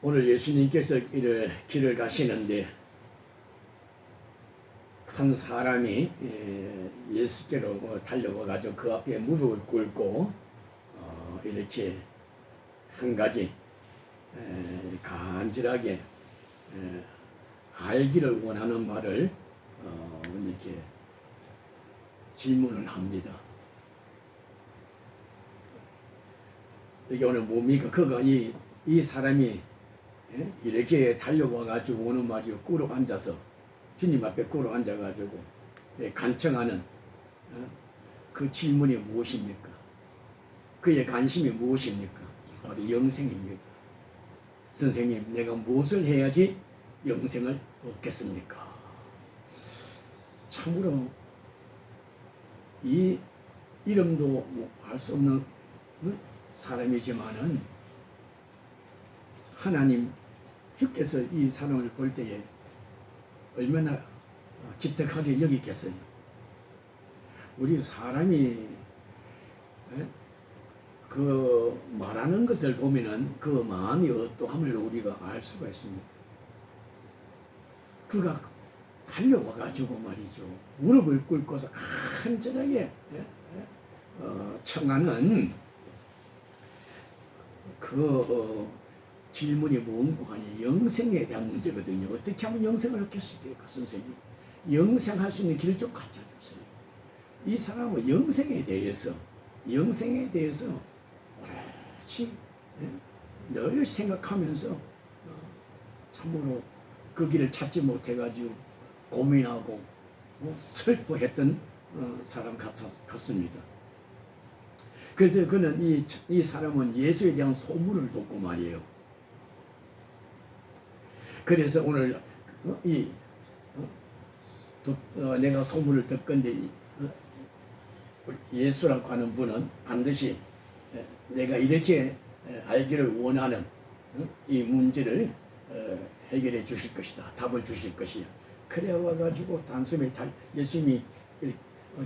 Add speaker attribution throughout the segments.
Speaker 1: 오늘 예수님께서 길을 가시는데 한 사람이 예수께로 달려와 가지고 그 앞에 무릎을 꿇고 이렇게 한 가지 간절하게 알기를 원하는 말을 이렇게 질문을 합니다. 이게 오늘 뭡니까? 그가 이 사람이 이렇게 달려와 가지고 오는 말이요, 꿇어 앉아서 주님 앞에 꿇어 앉아 가지고 간청하는 그 질문이 무엇입니까? 그의 관심이 무엇입니까? 바로 영생입니다. 선생님, 내가 무엇을 해야지 영생을 얻겠습니까? 참으로 이 이름도 알 수 없는 사람이지만은 하나님 주께서 이 사람을 볼 때에 얼마나 기특하게 여기겠어요. 우리 사람이 그 말하는 것을 보면은 그 마음이 어떠함을 우리가 알 수가 있습니다. 그가 달려와 가지고 말이죠, 무릎을 꿇고서 간절하게 청하는 그 질문이 뭔가 하니 영생에 대한 문제거든요. 어떻게 하면 영생을 얻겠습니까, 선생님? 영생할 수 있는 길 좀 가르쳐 주세요. 이 사람은 영생에 대해서 오롯이 늘 생각하면서 참으로 그 길을 찾지 못해가지고 고민하고 슬퍼했던 사람 같습니다. 그래서 그는 이 사람은 예수에 대한 소문을 듣고 말이에요. 그래서 오늘 내가 소문을 듣건데 예수라고 하는 분은 반드시 내가 이렇게 알기를 원하는 이 문제를 해결해 주실 것이다. 답을 주실 것이야. 그래 와가지고 단숨에 예수님이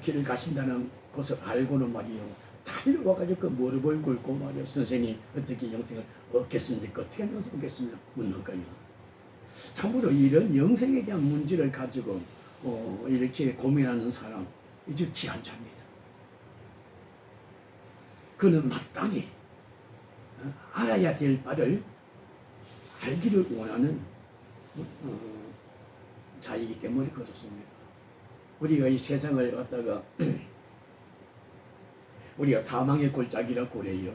Speaker 1: 길을 가신다는 것을 알고는 말이요, 달려와가지고 그 무릎을 꿇고 말이요, 선생님 어떻게 영생을 얻겠습니까? 어떻게 하면 얻겠습니까? 묻는 거예요. 참으로 이런 영생에 대한 문제를 가지고 이렇게 고민하는 사람, 이제 귀한 자입니다. 그는 마땅히 알아야 될 바를 알기를 원하는 자이기 때문에 그렇습니다. 우리가 이 세상을 갖다가 우리가 사망의 골짜기라고 그래요.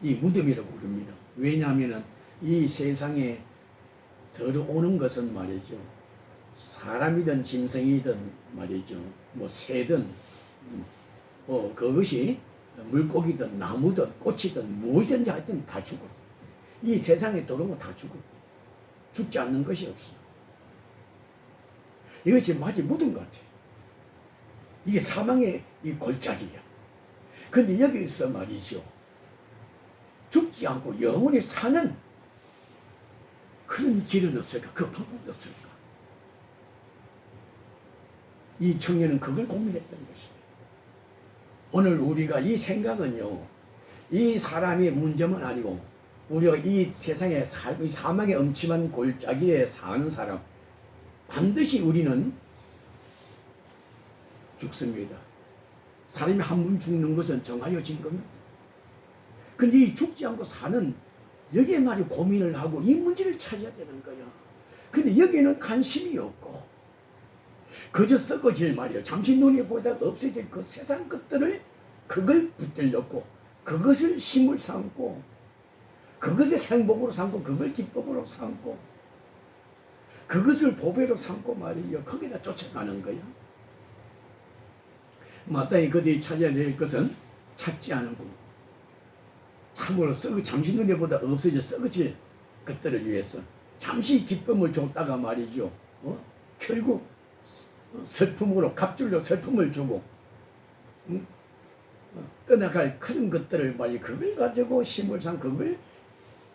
Speaker 1: 이 무덤이라고 부릅니다. 왜냐하면 이 세상에 들어오는 것은 말이죠, 사람이든 짐승이든 말이죠, 뭐 새든 그것이 물고기든 나무든 꽃이든 무엇이든지 하여튼 다 죽어. 이 세상에 들어오는 거 다 죽어. 죽지 않는 것이 없어. 이것이 마치 무덤 같아. 이게 사망의 이 골짜기야. 근데 여기서 말이죠, 죽지 않고 영원히 사는 그런 길은 없을까? 그 방법이 없을까? 이 청년은 그걸 고민했던 것이에요. 오늘 우리가 이 생각은요, 이 사람의 문제만 아니고 우리가 이 세상에 살고 이 사망의 엄침한 골짜기에 사는 사람, 반드시 우리는 죽습니다. 사람이 한 번 죽는 것은 정하여진 겁니다. 근데 이 죽지 않고 사는 여기에 말이 고민을 하고 이 문제를 찾아야 되는 거야. 근데 여기에는 관심이 없고 그저 썩어질 말이야. 잠시 눈에 보다가 없어질 그 세상 것들을 그걸 붙들렸고 그것을 힘을 삼고 그것을 행복으로 삼고 그걸 기쁨으로 삼고 그것을 보배로 삼고 말이야. 거기다 쫓아가는 거야. 마땅히 그들이 찾아야 될 것은 찾지 않고 참으로 잠시 눈에 보다 없어져 썩어질 것들을 위해서 잠시 기쁨을 줬다가 말이죠, 결국 슬픔으로 갑줄로 슬픔을 주고 떠나갈 큰 것들을 말이 그걸 가지고 힘을 삼 그걸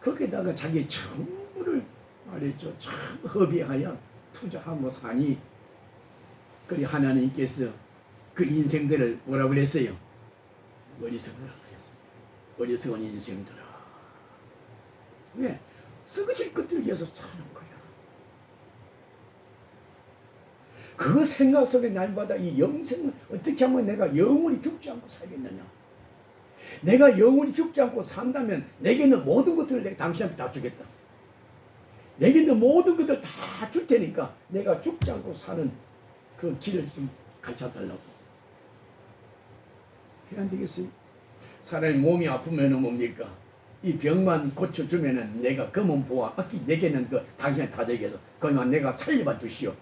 Speaker 1: 거기다가 자기 전부를 말이죠, 참 허비하여 투자하고 사니, 그리 하나님께서 그 인생들을 뭐라 그랬어요? 어리석다 그랬어요. 어리석은 인생들아. 왜? 썩어질 것들을 위해서 사는 거야. 그 생각 속에 날마다 이 영생을 어떻게 하면 내가 영원히 죽지 않고 살겠느냐. 내가 영원히 죽지 않고 산다면 내게 있는 모든 것들을 내가 당신한테 다 주겠다. 내게 있는 모든 것들 다 줄 테니까 내가 죽지 않고 사는 그 길을 좀 가르쳐달라고. 해야 안 되겠어요? 사람이 몸이 아프면 뭡니까? 이 병만 고쳐주면은 내가 그 몸 보아 아끼 내게는 그 당신한테 다 되겠어. 그러면 내가 살려봐 주시오.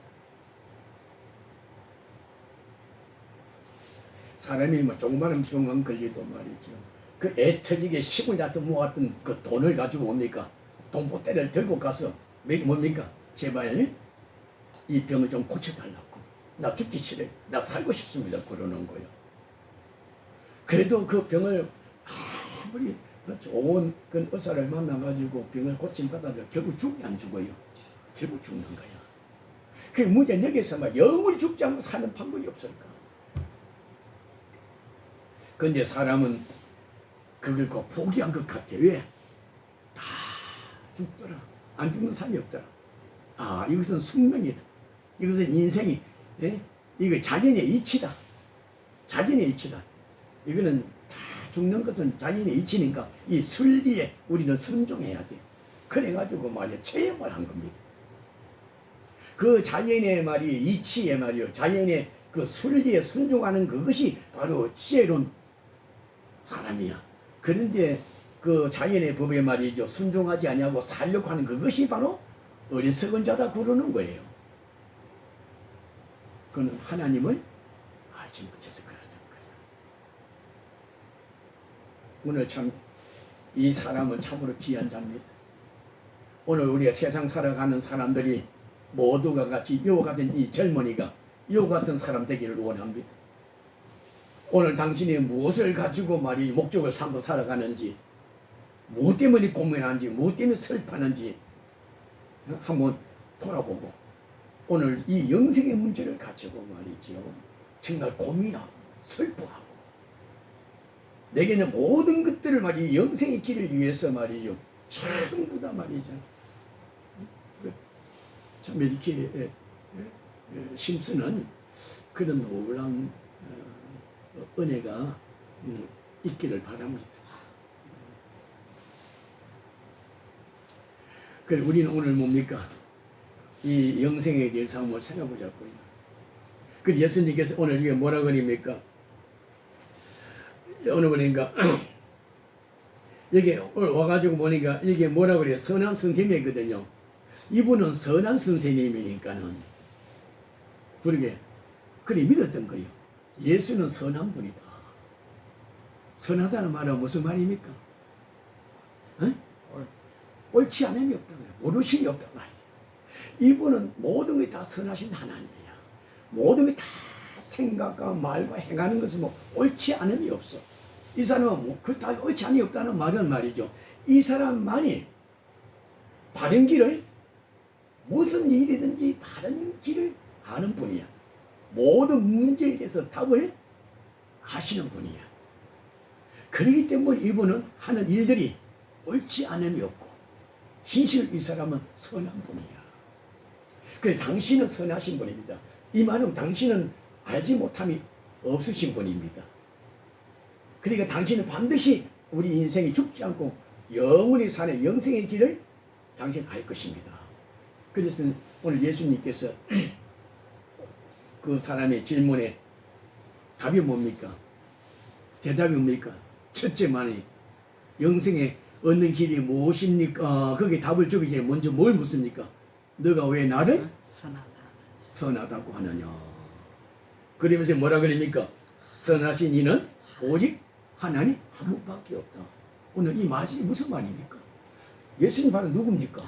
Speaker 1: 사람이 뭐 조그마한 병만 걸리도 말이죠. 그 애터지게 힘을 다해서 모았던 그 돈을 가지고 뭡니까? 돈보따리를 들고 가서 뭡니까? 제발 이 병을 좀 고쳐달라고. 나 죽기 싫어요. 나 살고 싶습니다. 그러는 거예요. 그래도 그 병을 아무리 좋은 그 의사를 만나가지고 병을 고침받아도 결국 죽이 안 죽어요. 결국 죽는 거야. 그 문제는 여기서 막 영원히 죽지 않고 사는 방법이 없을까? 근데 사람은 그걸 꼭 포기한 것 같아. 왜? 다 죽더라. 안 죽는 사람이 없더라. 아, 이것은 숙명이다. 이것은 인생이, 예? 이거 자연의 이치다. 자연의 이치다. 이거는 다 죽는 것은 자연의 이치니까 이 순리에 우리는 순종해야 돼. 그래가지고 말이야, 체험을 한 겁니다. 그 자연의 말이 이치에 말이요. 자연의 그 순리에 순종하는 그것이 바로 지혜로운 사람이야. 그런데 그 자연의 법에 말이죠. 순종하지 아니하고 살려고 하는 그것이 바로 어리석은 자다 그러는 거예요. 그는 하나님을 알지 못해서 그러는 거예요. 오늘 참 이 사람은 참으로 귀한 자입니다. 오늘 우리가 세상 살아가는 사람들이 모두가 같이 이와 같은 이 젊은이가 이와 같은 사람 되기를 원합니다. 오늘 당신이 무엇을 가지고 말이 목적을 삼고 살아가는지, 무엇 때문에 고민하는지, 무엇 때문에 슬퍼하는지 한번 돌아보고 오늘 이 영생의 문제를 가지고 말이지요. 정말 고민하고 슬퍼하고 내게는 모든 것들을 말이 영생의 길을 위해서 말이죠. 전부 다 말이죠. 참 이렇게 심쓰는 그런 놀라운 은혜가 있기를 바랍니다. 그래 우리는 오늘 뭡니까? 이 영생에 대해서 한번 생각해보자고요. 그래서 예수님께서 오늘 이게 뭐라 그럽니까? 오늘 보니까 여기 오늘 와가지고 보니까 이게 뭐라 그래요? 선한 선생님이거든요. 이분은 선한 선생님이니까는 그러게 그래 믿었던 거예요. 예수는 선한 분이다. 선하다는 말은 무슨 말입니까? 어? 옳지 않음이 없다고요. 오르심이 없단 말이에요. 이분은 모든 게 다 선하신 하나님이야. 모든 게 다 생각과 말과 행하는 것은 뭐 옳지 않음이 없어. 이 사람은 뭐 그 다 옳지 않음이 없다는 말은 말이죠. 이 사람만이 바른 길을 무슨 일이든지 바른 길을 아는 분이야. 모든 문제에 대해서 답을 하시는 분이야. 그렇기 때문에 이분은 하는 일들이 옳지 않음이 없고 진실 이 사람은 선한 분이야. 그래서 당신은 선하신 분입니다. 이 말은 당신은 알지 못함이 없으신 분입니다. 그러니까 당신은 반드시 우리 인생이 죽지 않고 영원히 사는 영생의 길을 당신 알 것입니다. 그래서 오늘 예수님께서 그 사람의 질문에 답이 뭡니까? 대답이 뭡니까? 첫째만이 영생에 얻는 길이 무엇입니까? 거기에 답을 주기 전에 먼저 뭘 묻습니까? 너가 왜 나를 선하다고 하느냐? 그러면서 뭐라 그럽니까? 선하신 이는 오직 하나님 한 분밖에 없다. 오늘 이 말씀이 무슨 말입니까? 예수님 바로 누굽니까?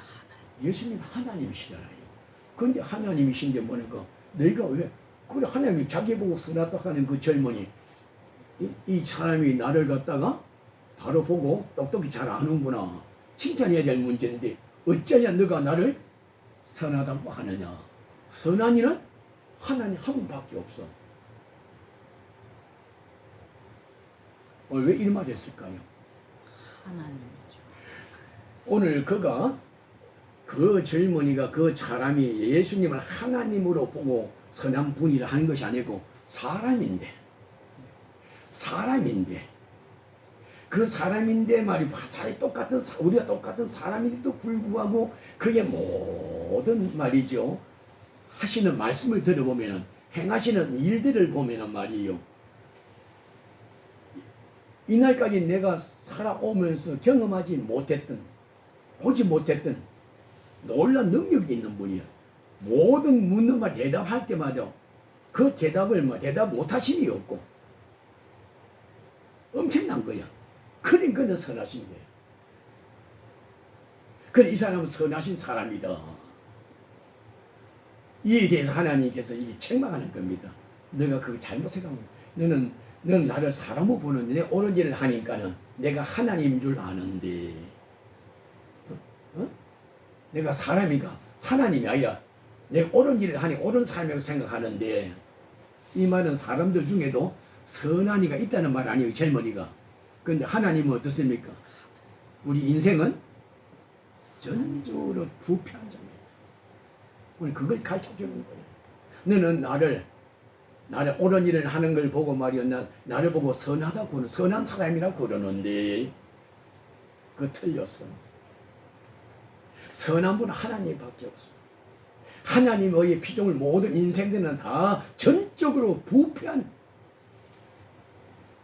Speaker 1: 예수님 하나님이시잖아요. 그런데 하나님이신데 뭐니까 너희가 왜 그래 하나님이 자기 보고 선하다고 하는 그 젊은이 이 사람이 나를 갖다가 바로 보고 똑똑히 잘 아는구나. 칭찬해야 될 문제인데 어쩌냐 너가 나를 선하다고 하느냐. 선한 이는 하나님 한 분밖에 없어. 왜 이런 말 했을까요?
Speaker 2: 하나님이죠.
Speaker 1: 오늘 그가 그 젊은이가 그 사람이 예수님을 하나님으로 보고 선한 분이라 하는 것이 아니고 사람인데 그 사람인데 말이 똑같은 우리가 똑같은 사람인데도 불구하고 그의 모든 말이죠 하시는 말씀을 들어보면은 행하시는 일들을 보면은 말이요 이날까지 내가 살아오면서 경험하지 못했던 보지 못했던 놀라운 능력이 있는 분이야. 모든 묻는 말 대답할 때마다 그 대답을 대답 못하심이 없고 엄청난 거야. 그는 선하신 거야. 그래 이 사람은 선하신 사람이다. 이에 대해서 하나님께서 이게 책망하는 겁니다. 너가 그거 잘못 생각하면 너는 나를 사람으로 보는데 내 옳은 일을 하니까는 내가 하나님인 줄 아는데 내가 사람이가 하나님이 아니라 내가 옳은 일을 하니 옳은 사람이라고 생각하는데 이 말은 사람들 중에도 선한 이가 있다는 말 아니에요. 젊은이가. 그런데 하나님은 어떻습니까? 우리 인생은 전적으로 부패한 자입니다. 오늘 그걸 가르쳐주는 거예요. 너는 나를 옳은 일을 하는 걸 보고 말이야 나를 보고 선하다고 선한 사람이라고 그러는데 그거 틀렸어. 선한 분은 하나님밖에 없어. 하나님의 피조물 모든 인생들은 다 전적으로 부패한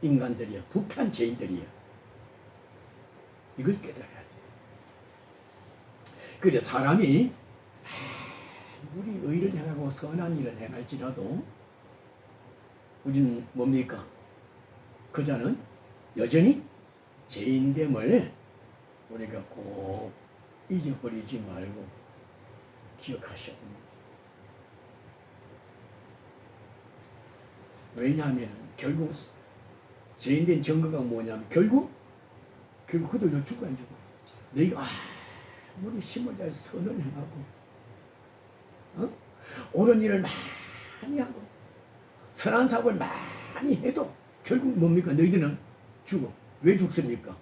Speaker 1: 인간들이야. 부패한 죄인들이야. 이걸 깨달아야 돼. 그래 사람이 아무리 의를 행하고 선한 일을 행할지라도 우리는 뭡니까? 그 자는 여전히 죄인됨을 우리가 꼭 잊어버리지 말고 기억하셔야 됩니다. 왜냐하면 결국 죄인된 증거가 뭐냐면 결국 그들도 죽어 안 죽어. 너희가 아무리 힘을 다해서 선을 행하고 옳은 일을 많이 하고 선한 사업을 많이 해도 결국 뭡니까? 너희들은 죽어. 왜 죽습니까?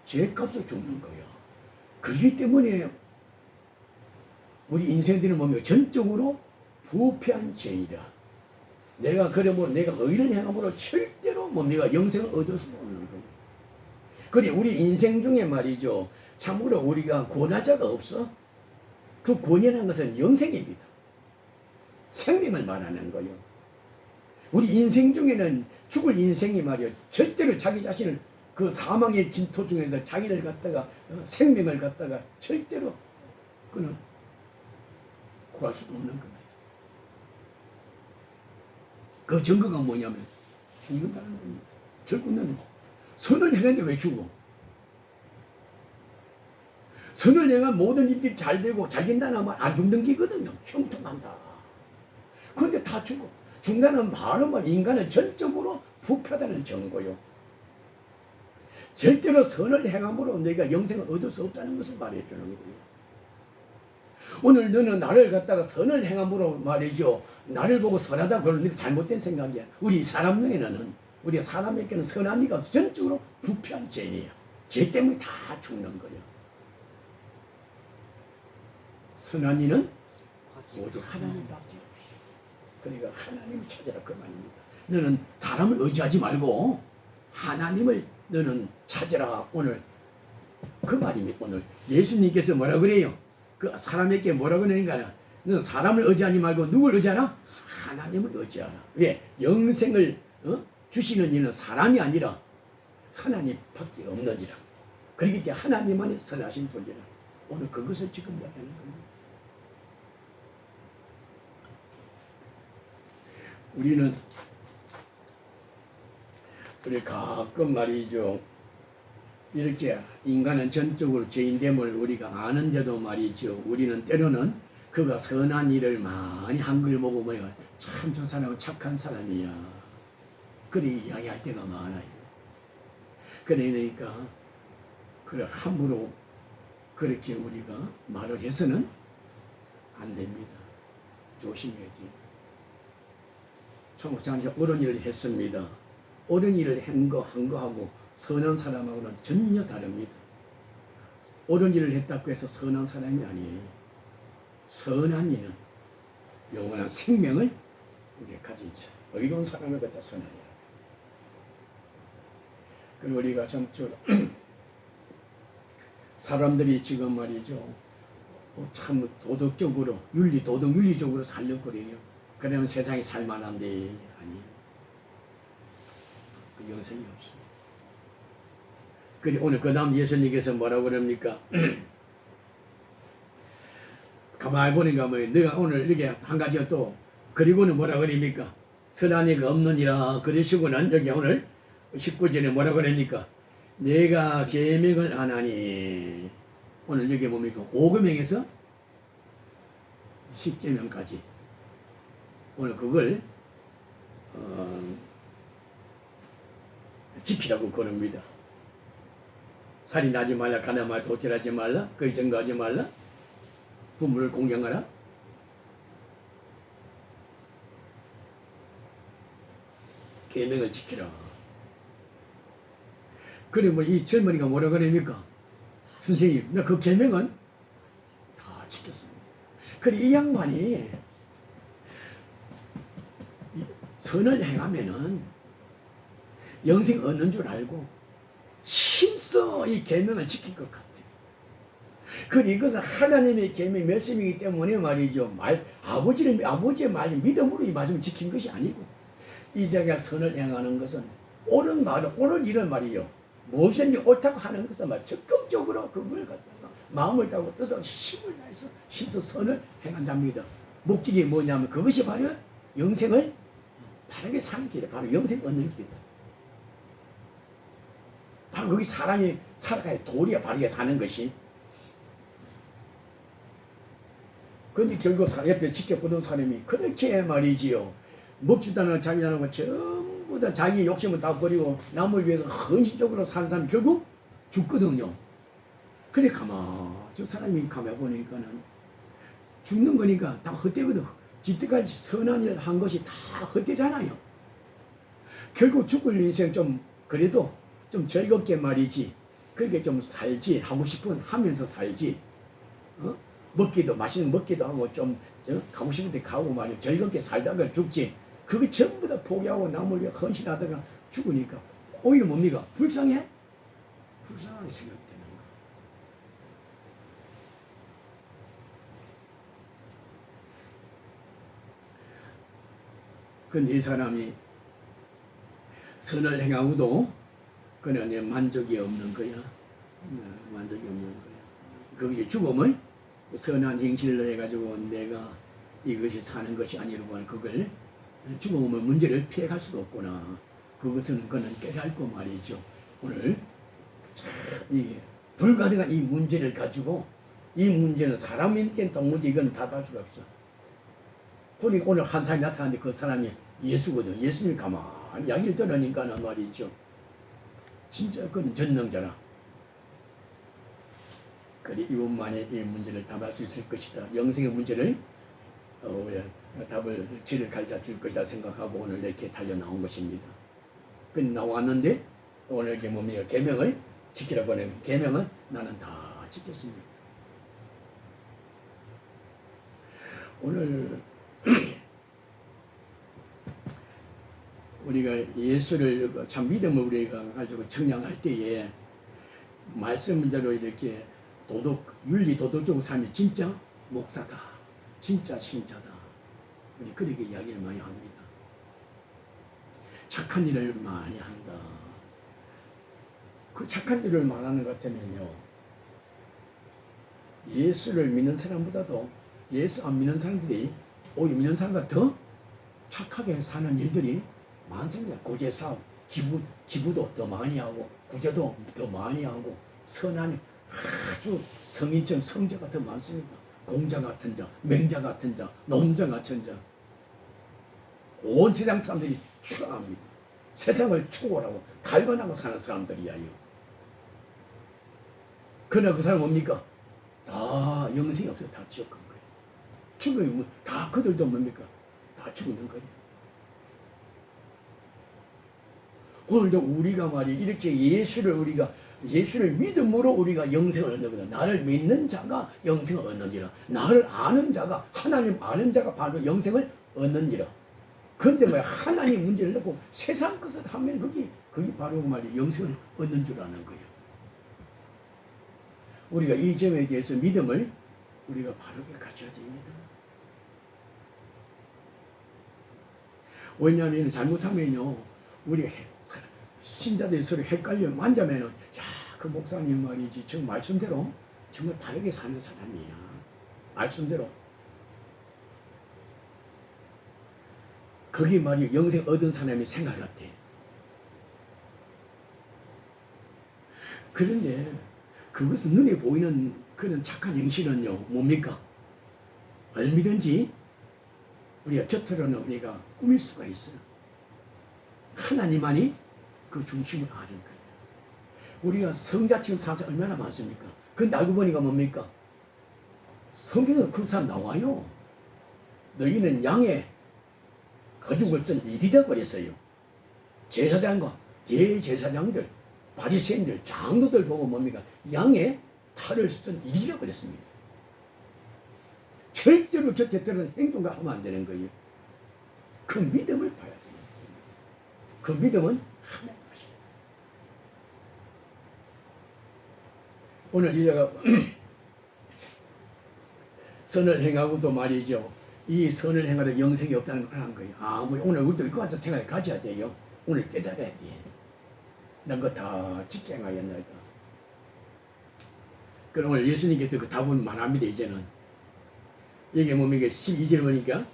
Speaker 1: 죄값으로 죽는 거야. 그렇기 때문에 우리 인생들은 뭡니까? 전적으로 부패한 죄이다. 내가 그러므로 내가 의를 행함으로 절대로 뭡니까? 영생을 얻을 수 없는 거예요. 그래 우리 인생 중에 말이죠. 참으로 우리가 권하자가 없어. 그 권이라는 것은 영생입니다. 생명을 말하는 거예요. 우리 인생 중에는 죽을 인생이 말이요. 절대로 자기 자신을 그 사망의 진토 중에서 자기를 갖다가 생명을 갖다가 절대로 그는 구할 수 없는 겁니다. 그 증거가 뭐냐면 죽는다는 겁니다. 결국 너는 선을 행했는데 왜 죽어? 선을 행한 모든 일들이 잘 되고 잘 된다는 말 안 죽는 게거든요. 형통한다. 그런데 다 죽어. 죽는다는 말은 인간은 전적으로 부패하다는 증거요. 절대로 선을 행함으로 너희가 영생을 얻을 수 없다는 것을 말해주는 거예요. 오늘 너는 나를 갖다가 선을 행함으로 말이죠. 나를 보고 선하다 그러는 게 잘못된 생각이야. 우리 사람 중에는 우리가 사람에게는 선한 이가 전적으로 부패한 죄이야. 죄 때문에 다 죽는 거예요. 선한 이는 오직 하나님밖에 없어. 그러니까 하나님을 찾아라 그 말입니다. 너는 사람을 의지하지 말고 하나님을 너는 찾아라. 오늘 그 말입니다. 오늘 예수님께서 뭐라 그래요? 그 사람에게 뭐라 그러는가? 너는 사람을 의지하지 말고 누굴 의지하라? 하나님을 의지하라. 왜? 영생을 주시는 이는 사람이 아니라 하나님밖에 없느니라. 그렇기 때문에 하나님만이 선하신 분이라. 오늘 그것을 지금 이야기하는 겁니다. 우리 가끔 말이죠. 이렇게 인간은 전적으로 죄인됨을 우리가 아는데도 말이죠. 우리는 때로는 그가 선한 일을 많이 한 걸 보고 뭐야. 참 저 사람은 착한 사람이야. 그래 이야기할 때가 많아요. 그러니까 그래 함부로 그렇게 우리가 말을 해서는 안 됩니다. 조심해야지. 참고자는 옳은 일을 했습니다. 옳은 일을 한 거하고 선한 사람하고는 전혀 다릅니다. 옳은 일을 했다고 해서 선한 사람이 아니에요. 선한 이는 영원한 생명을 우리가 가진 자, 의로운 사람을 갖다 선하냐. 그리고 우리가 참저 사람들이 지금 말이죠, 참 도덕적으로 윤리적으로 살려고 그래요. 그러면 세상이 살만한데 아니, 그 영생이 없습니다. 그리고 오늘 그 다음 예수님께서 뭐라고 그럽니까? 가만히 보니까 뭐 내가 오늘 이렇게 한 가지가 또 그리고는 뭐라 그럽니까? 선한 이가 없느니라 그러시고는 여기 오늘 19절에 뭐라 그럽니까? 내가 계명을 안 하니, 오늘 여기 뭡니까? 5계명에서 10계명까지 오늘 그걸 지키라고 그럽니다. 살인하지 말라, 가늠하지 말라, 도질하지 말라, 거짓 증거하지 말라, 부모를 공경하라. 계명을 지키라. 그래 뭐 이 젊은이가 뭐라 그럽니까? 선생님, 나 그 계명은 다 지켰습니다. 그래 이 양반이 선을 행하면은 영생 얻는 줄 알고 힘써 이 계명을 지킬 것 같아요. 그리고 이것은 하나님의 계명 말씀이기 때문에 말이죠. 아버지의 말 믿음으로 이 말씀을 지킨 것이 아니고, 이 자가 선을 행하는 것은 옳은 말은 옳은 일을 말이요. 무엇인지 옳다고 하는 것은 말 적극적으로 그걸 갖다가 마음을 다하고 뜻을 힘을 다해서 힘써 선을 행한 자입니다. 목적이 뭐냐면 그것이 바로 영생을 바르게 사는 길이다. 바로 영생 얻는 길이다. 바로 거기 사람이 살아가야 도리야. 바르게 사는 것이. 그런데 결국 옆에 지켜보던 사람이 그렇게 말이지요. 먹지도 않고 자기도 안 하고 전부 다 자기 욕심을 다 버리고 남을 위해서 헌신적으로 사는 사람이 결국 죽거든요. 그래 저 사람이 가만 보니까는 죽는 거니까 다 헛되거든. 지금까지 선한 일을 한 것이 다 헛되잖아요. 결국 죽을 인생 좀 그래도 좀 즐겁게 말이지. 그렇게 좀 살지. 하고 싶은 하면서 살지. 먹기도 맛있는 먹기도 하고 좀 가고 싶은 데 가고 말이야. 즐겁게 살다가 죽지. 그게 전부 다 포기하고 남을 위해 헌신하다가 죽으니까 오히려 뭡니까? 불쌍해? 불쌍하게 생각되는 거야. 근데 이 사람이 선을 행하고도 그는 만족이 없는 거야. 만족이 없는 거야. 거기에 죽음을 선한 행실로 해가지고 내가 이것이 사는 것이 아니라고 하는 그걸 죽음의 문제를 피해갈 수도 없구나. 그것은 그는 깨닫고 말이죠. 오늘 이 불가능한 이 문제를 가지고 이 문제는 사람인께 도무지 이건 답할 수가 없어. 보니까 오늘 한 사람이 나타났는데 그 사람이 예수거든. 예수님이 가만히 이야기를 들으니까는 말이죠. 진짜 그는 전능자라. 그래 이것만이 이 문제를 답할 수 있을 것이다. 영생의 문제를 답을 길을 가르쳐 줄 것이다 생각하고 오늘 이렇게 달려 나온 것입니다. 그 나왔는데 오늘 이렇게 뭡니까? 계명을 지키라고 하는 계명은 나는 다 지켰습니다. 오늘 우리가 예수를 참 믿음을 우리가 가지고 청량할 때에 말씀대로 이렇게 윤리 도덕적인 삶이 진짜 목사다, 진짜 신자다. 우리 그렇게 이야기를 많이 합니다. 착한 일을 많이 한다. 그 착한 일을 말하는 것 같으면요, 예수를 믿는 사람보다도 예수 안 믿는 사람들이 오히려 믿는 사람보다 더 착하게 사는 일들이 많습니다. 구제 사업, 기부도 더 많이 하고 구제도 더 많이 하고 선한 아주 성인처럼 성자가 더 많습니다. 공자 같은 자, 맹자 같은 자, 논자 같은 자. 온 세상 사람들이 추앙합니다. 세상을 추구하고 갈망하고 사는 사람들이야요. 그러나 그 사람 뭡니까? 다 영생이 없어요. 다 지옥 간 거예요. 죽으면 다 그들도 뭡니까? 다 죽는 거예요. 오늘도 우리가 말이 이렇게 예수를 우리가 예수를 믿음으로 우리가 영생을 얻는 거다. 나를 믿는 자가 영생을 얻느니라. 나를 아는 자가, 하나님 아는 자가 바로 영생을 얻느니라. 그런데 뭐 하나님 문제를 놓고 세상 것을 하면 그게 바로 말이 영생을 얻는 줄 아는 거예요. 우리가 이 점에 대해서 믿음을 우리가 바르게 가져야 됩니다. 왜냐하면 잘못하면요, 우리 신자들이 서로 헷갈려 만자면은, 야, 그 목사님 말이지, 저 말씀대로 정말 바르게 사는 사람이야. 말씀대로. 거기 말이 영생 얻은 사람이 생각 같아. 그런데 그것은 눈에 보이는 그런 착한 행실은요, 뭡니까? 얼마든지 우리가 곁으로는 우리가 꾸밀 수가 있어요. 하나님만이 그 중심을 아는 거예요. 우리가 성자 지금 사서 얼마나 많습니까? 근데 알고 보니까 뭡니까? 성경에 그 사람 나와요. 너희는 양의 거죽을 쩐 일이다 그랬어요. 제사장과 대제사장들, 바리새인들, 장로들 보고 뭡니까? 양의 탈을 쓴 일이라 그랬습니다. 절대로 곁에 들은 행동과 하면 안 되는 거예요. 그 믿음을 봐야 됩니다. 그 믿음은 하나님 것이에요. 오늘 이제가 선을 행하고도 말이죠. 이 선을 행하도 영생이 없다는 걸 하는 거예요. 아무리 오늘 우리도 이거 같은 생각을 가져야 돼요. 오늘 깨달아야 돼. 난 거 다 직접 행하였나이다. 그럼 오늘 예수님께서 그 답은 말합니다. 이제는 이게 뭡니까? 12절 보니까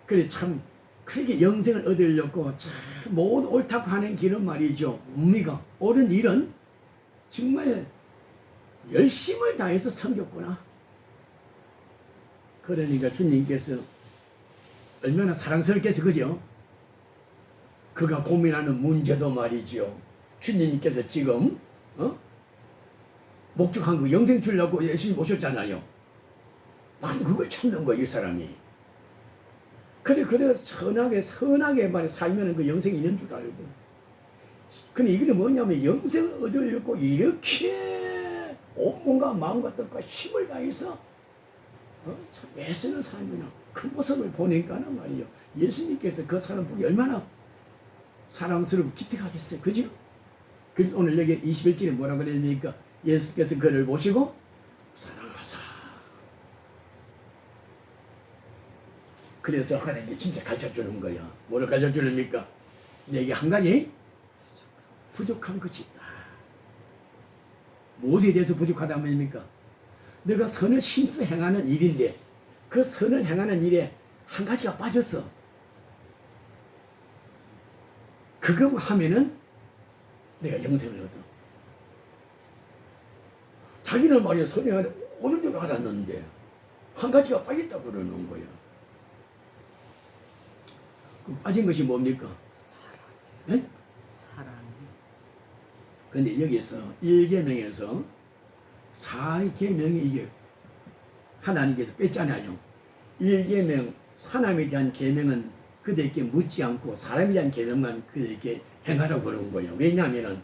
Speaker 1: 그래 참 그렇게 영생을 얻으려고 참 모두 옳다고 하는 길은 말이죠. 뭡니까? 옳은 일은 정말 열심을 다해서 섬겼구나. 그러니까 주님께서 얼마나 사랑스럽겠어, 그죠? 그가 고민하는 문제도 말이죠. 주님께서 지금 목적한 거 영생 주려고 예수님 오셨잖아요. 바로 그걸 찾는 거야, 이 사람이. 그래서 선하게 말해 살면 그 영생이 있는 줄 알고. 근데 이게 뭐냐면 영생을 얻으려고 이렇게 온몸과 마음과 뜻과 힘을 다해서 참 애쓰는 사람이나 그 모습을 보니까는 말이요. 예수님께서 그 사람 보기 얼마나 사랑스럽고 기특하겠어요. 그죠? 그래서 오늘 여기 21절에 뭐라 그랬습니까? 예수께서 그를 보시고 사랑하사. 그래서 하나님이 진짜 가르쳐주는 거야. 뭐를 가르쳐주십니까? 내게 한 가지 부족한 것이 있다. 무엇에 대해서 부족하다는 말입니까? 내가 선을 힘써 행하는 일인데 그 선을 행하는 일에 한 가지가 빠졌어. 그거 하면은 내가 영생을 얻어. 자기는 말이야 선을 오는 줄 알았는데 한 가지가 빠졌다 그러는 거야. 그 빠진 것이 뭡니까? 사랑. 네?
Speaker 2: 사랑.
Speaker 1: 근데 여기서 1계명에서 4계명이 이게 하나님께서 뺐잖아요. 1계명 하나님에 대한 계명은 그들에게 묻지 않고 사람에 대한 계명만 그들에게 행하라고 그런 거예요. 왜냐하면은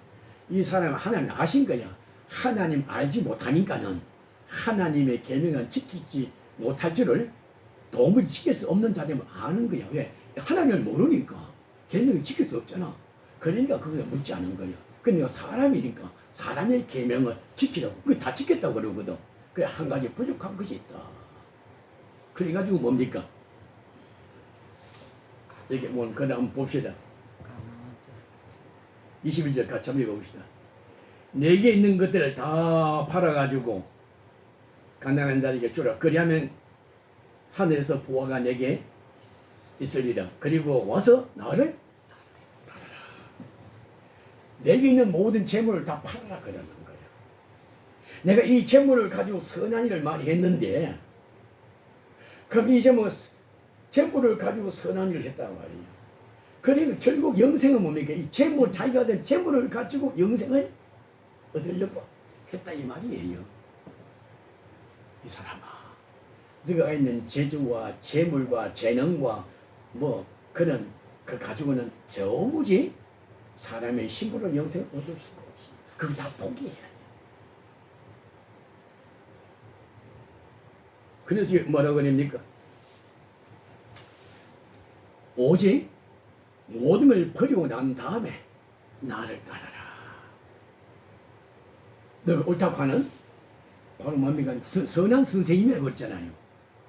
Speaker 1: 이 사람은 하나님 아신 거야. 하나님 알지 못하니까는 하나님의 계명은 지키지 못할 줄을 도무지 지킬 수 없는 자들은 아는 거야. 왜? 하나님을 모르니까 계명을 지킬 수 없잖아. 그러니까 그것을 묻지 않은 거야. 근데 사람이니까 사람의 계명을 지키라고. 그게 다 지켰다고 그러거든. 그래 한 가지 부족한 것이 있다. 그래가지고 뭡니까? 이게 뭐 그 다음 봅시다. 21절 같이 한번 읽어봅시다. 내게 있는 것들을 다 팔아가지고 가난한 자에게 주라. 그리하면 하늘에서 보화가 내게 있으리라. 그리고 와서 나를 받아라. 내게 있는 모든 재물을 다 팔아라 그러는 거야. 내가 이 재물을 가지고 선한 일을 많이 했는데 그럼 이제 뭐 재물을 가지고 선한 일을 했단 말이에요. 그러니까 결국 영생은 뭡니까? 이 재물, 자기가 얻은 재물을 가지고 영생을 얻으려고 했다 이 말이에요. 이 사람아, 네가 있는 재주와 재물과 재능과 뭐 그런 그 가지고는 도무지 사람의 힘으로 영생을 얻을 수가 없어. 그거 다 포기해야 돼. 그래서 뭐라고 그럽니까? 오직 모든 걸 버리고 난 다음에 나를 따라라. 너가 옳다고 하는 바로 뭡니까? 선한 선생님이라고 그랬잖아요.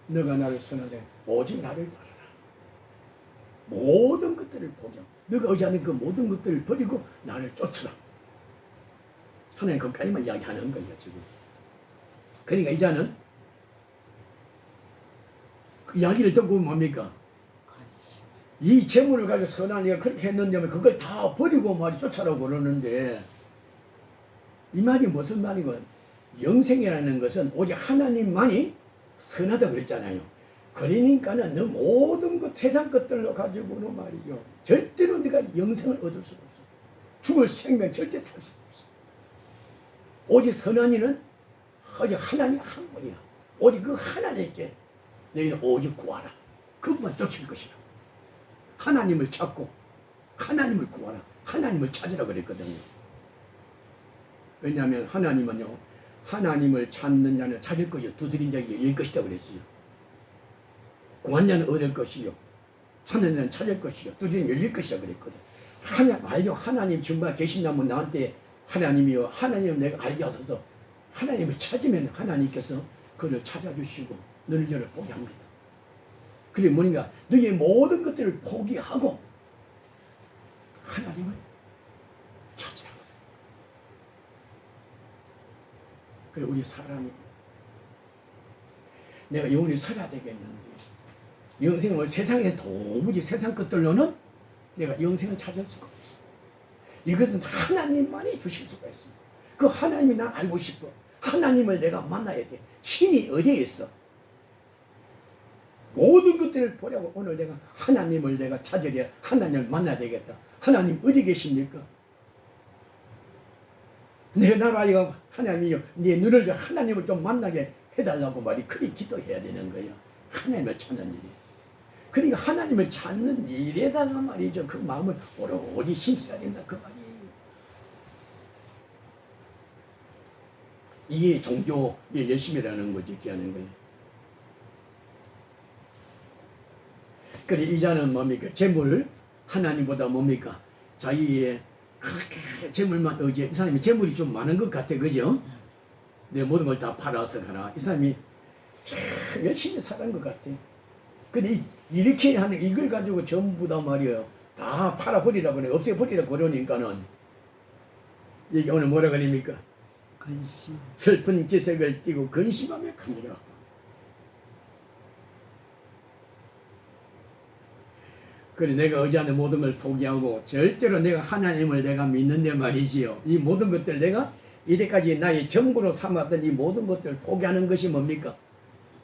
Speaker 1: 너가 나를 선한 선생님, 오직 나를 따라라. 모든 것들을 포기하고 너가 의지하는 그 모든 것들을 버리고 나를 쫓으라. 하나님 거기까지만 이야기하는 거예요 지금. 그러니까 이제는 그 이야기를 듣고 뭡니까? 이 재물을 가지고 선한 이가 그렇게 했는데 그걸 다 버리고 말이 쫓아라고 그러는데 이 말이 무슨 말이고, 영생이라는 것은 오직 하나님만이 선하다고 그랬잖아요. 그러니까는 너 모든 것 세상 것들로 가지고는 말이죠, 절대로 네가 영생을 얻을 수가 없어. 죽을 생명 절대 살 수가 없어. 오직 선한 이는 오직 하나님 한 분이야. 오직 그 하나님께 너희는 오직 구하라. 그것만 쫓을 것이라. 하나님을 찾고 하나님을 구하라. 하나님을 찾으라 그랬거든요. 왜냐하면 하나님은요, 하나님을 찾는 자는 찾을 것이요, 두드린 자에게 열릴 것이다 그랬어요. 구한 자는 얻을 것이요, 찾는 자는 찾을 것이요, 두드리는 열릴 것이다 그랬거든. 알죠? 하나님 정말 계신다면 나한테 하나님이요, 하나님은 내가 알게 하소서. 하나님을 찾으면 하나님께서 그를 찾아주시고 너를 열어보게 합니다. 그게 뭐니까 너의 모든 것들을 포기하고 하나님을 찾으라. 그래, 우리 사람이 내가 영원히 살아야 되겠는데 영생을 세상에 도무지 세상 것들로는 내가 영생을 찾을 수가 없어. 이것은 하나님만이 주실 수가 있어. 그 하나님이 난 알고 싶어. 하나님을 내가 만나야 돼. 신이 어디에 있어? 모든 것들을 보려고 오늘 내가 하나님을 내가 찾으려, 하나님을 만나야 되겠다. 하나님 어디 계십니까? 내 나라에 하나님이요, 네 눈을 하나님을 좀 만나게 해달라고 말이 그리 기도해야 되는 거예요. 하나님을 찾는 일이. 그러니까 하나님을 찾는 일에다가 말이죠, 그 마음을 오로지 힘써야 된다 그 말이에요. 이게 종교의 열심이라는 거지, 이렇게 하는 거예요. 그래, 이자는 뭡니까? 재물을 하나님보다 뭡니까? 자기의 그렇게 재물만 의지해. 이 사람이 재물이 좀 많은 것 같아, 그죠? 내 모든 걸 다 팔아서 가라. 이 사람이 참 열심히 살은 것 같아. 근데 이렇게 하는 이걸 가지고 전부 다 말이에요, 다 팔아버리라고 그래, 없애버리라고 그러니까는 이게 오늘 뭐라 그럽니까?
Speaker 2: 근심.
Speaker 1: 슬픈 기색을 띠고 근심하며 갑니다. 그래, 내가 의지하는 모든 걸 포기하고 절대로 내가 하나님을 내가 믿는데 말이지요, 이 모든 것들 내가 이때까지 나의 전부로 삼았던 이 모든 것들을 포기하는 것이 뭡니까?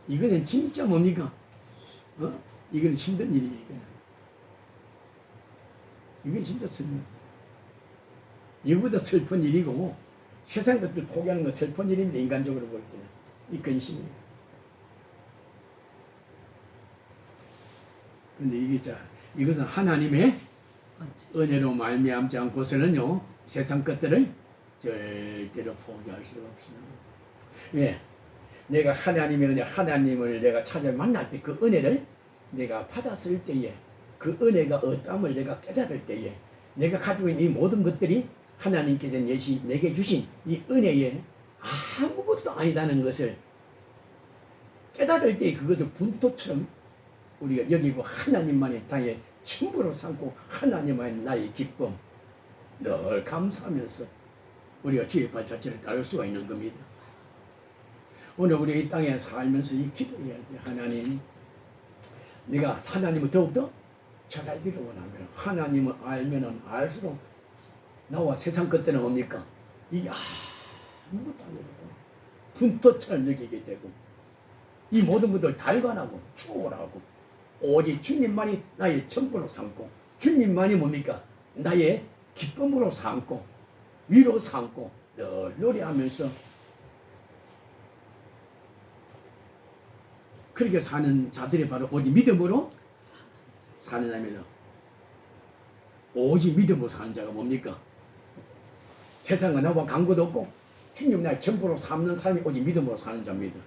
Speaker 1: 이거는 진짜 뭡니까? 이건 힘든 일이에요. 이건 진짜 슬픈, 이거보다 슬픈 일이고, 세상 것들 포기하는 건 슬픈 일인데, 인간적으로 볼 때는 이 근심이에요. 근데 이게 이것은 하나님의 은혜로 말미암지 않고서는요, 세상 것들을 절대로 포기할 수가 없습니다. 왜? 내가 하나님의 은혜, 하나님을 내가 찾아 만날 때 그 은혜를 내가 받았을 때에, 그 은혜가 어떠함을 내가 깨달을 때에, 내가 가지고 있는 이 모든 것들이 하나님께서 내게 주신 이 은혜에 아무것도 아니다는 것을 깨달을 때, 그것을 분토처럼 우리가 여기고 하나님만의 나의 친부로 삼고 하나님만의 나의 기쁨 늘 감사하면서 우리가 주의 발자취를 따를 수가 있는 겁니다. 오늘 우리 이 땅에 살면서 이 기도해야 돼. 하나님, 내가 하나님을 더욱더 잘 알기를 원하면, 하나님을 알면은 알수록 나와 세상 것들은 뭡니까? 이게 아무것도 아니고 분토처럼 여기게 되고, 이 모든 것들 달관하고 추월하고, 오직 주님만이 나의 전부로 삼고, 주님만이 뭡니까? 나의 기쁨으로 삼고 위로 삼고 늘 노래하면서 그렇게 사는 자들이 바로 오직 믿음으로 사는 자입니다. 오직 믿음으로 사는 자가 뭡니까? 세상은 나와 강구도 없고 주님 나의 전부로 삼는 사람이 오직 믿음으로 사는 자입니다.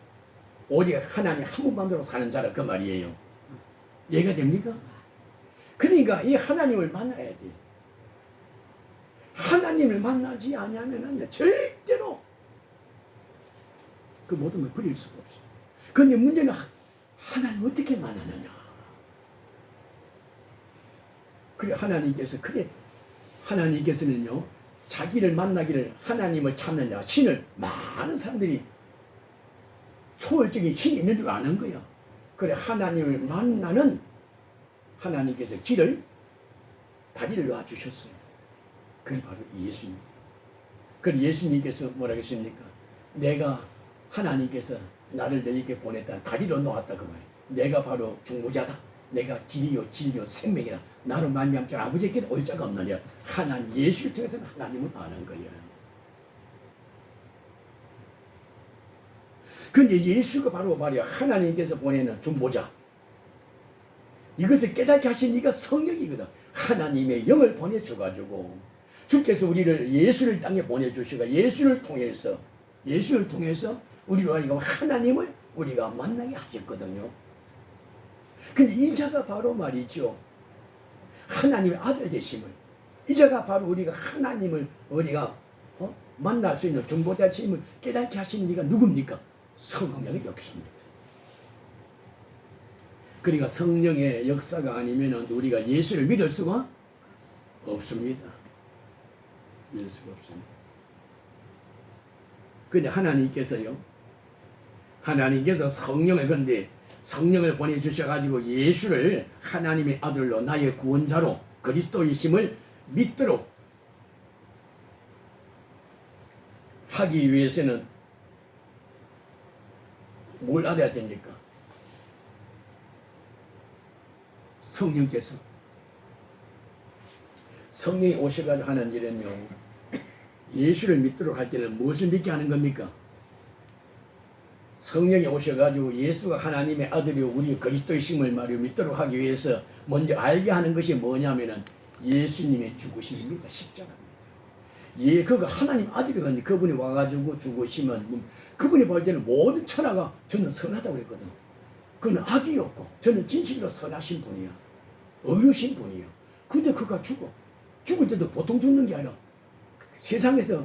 Speaker 1: 오직 하나님 한 분만으로 사는 자라 그 말이에요. 이해가 됩니까? 그러니까 이 하나님을 만나야 돼. 하나님을 만나지 않으면 절대로 그 모든 걸 버릴 수가 없어요. 그런데 문제는 하나님 어떻게 만나느냐. 그래 하나님께서는요 자기를 만나기를 하나님을 찾느냐 신을 많은 사람들이 초월적인 신이 있는 줄 아는 거야. 그래 하나님을 만나는 하나님께서 길을 다리를 놔주셨어요. 그게 바로 예수님. 그래 예수님께서 뭐라고 했습니까? 내가 하나님께서 나를 너에게 보냈다. 다리로 놓았다 그 말이에요. 내가 바로 중보자다. 내가 길이요 진리요 생명이라. 나로 말미암지 아버지께 올 자가 없느냐. 하나님 예수를 통해서 하나님을 아는 거예요. 근데 예수가 바로 말이야 하나님께서 보내는 중보자. 이것을 깨닫게 하신 이가 성령이거든. 하나님의 영을 보내줘가지고 주께서 우리를 예수를 땅에 보내주시고 예수를 통해서 우리로 하여금 하나님을 우리가 만나게 하셨거든요. 근데 이 자가 바로 말이죠. 하나님의 아들 되심을. 이 자가 바로 우리가 하나님을 우리가 만날 수 있는 중보자 되심을 깨닫게 하신 이가 누굽니까? 성령의 역사입니다. 그러니까 성령의 역사가 아니면 우리가 예수를 믿을 수가 없습니다. 믿을 수가 없습니다. 근데 하나님께서 성령을 근데 성령을 보내주셔가지고 예수를 하나님의 아들로 나의 구원자로 그리스도이심을 믿도록 하기 위해서는 뭘 알아야 됩니까? 성령이 오셔가지고 하는 일은요 예수를 믿도록 할 때는 무엇을 믿게 하는 겁니까? 성령이 오셔가지고 예수가 하나님의 아들이요 우리 그리스도이심을 말이요 믿도록 하기 위해서 먼저 알게 하는 것이 뭐냐면은 예수님의 죽으심입니다. 십자가입니다. 그가 하나님 아들이거든요. 그분이 와가지고 죽으시면 그분이 볼 때는 모든 천하가 저는 선하다고 그랬거든. 그는 악이 없고 저는 진실로 선하신 분이야. 의로우신 분이야. 근데 그가 죽을 때도 보통 죽는 게 아니라 세상에서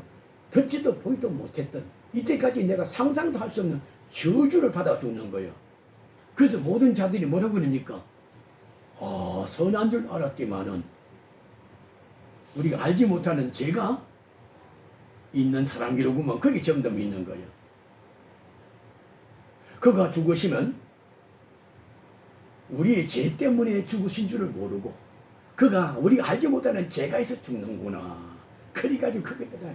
Speaker 1: 듣지도 보지도 못했던 이때까지 내가 상상도 할 수 없는 저주를 받아 죽는 거예요. 그래서 모든 자들이 뭐라고 그러니까 선한 줄 알았지만은 우리가 알지 못하는 죄가 있는 사람이로구만. 그렇게 점점 믿는 거예요. 그가 죽으시면 우리의 죄 때문에 죽으신 줄을 모르고 그가 우리가 알지 못하는 죄가 있어 죽는구나. 그래가지고 그게다가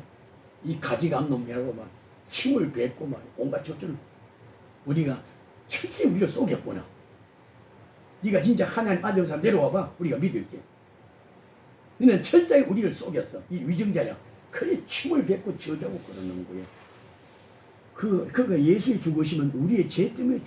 Speaker 1: 이 가지감놈이라고 막 침을 뱉고 막 온갖 저주를 우리가 철저히 우리를 속였구나. 네가 진짜 하나님 아들로서 내려와봐. 우리가 믿을게. 너는 철저히 우리를 속였어. 이 위증자야. 그래 침을 뱉고 저주하고 그러는 거예요. 그가 예수의 죽으시면 우리의 죄 때문에